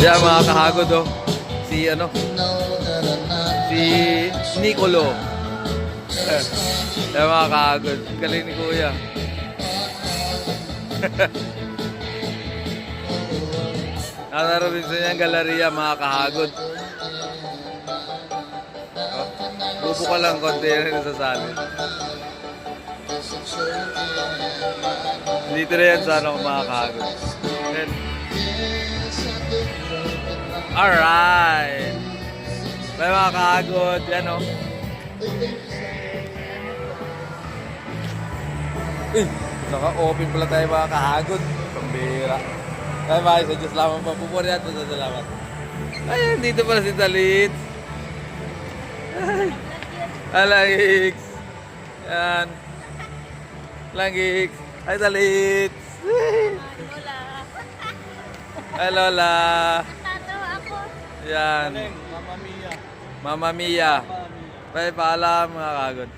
Yan mga kahagod oh. Si Nicolo. Yan mga kahagod. Galing ni Kuya. Nasa Robinson yung galeriya mga kahagod. Oh, bubo ka lang konti rin sa salin. Dito na yan sa mga kahagod. Alright. May mga kahagod. Yan o. Naka-open pala tayo mga kahagod. Pambira. Kaya mga sa Diyos lamang pa. Pupuri at salamat. Ayan, dito pala si Talit. Alangix. Yan. Alangix. Ay, Talit. Ay, Lola. Yan. Mama Mia. Mama Mia. Bye, paalam mga kagod.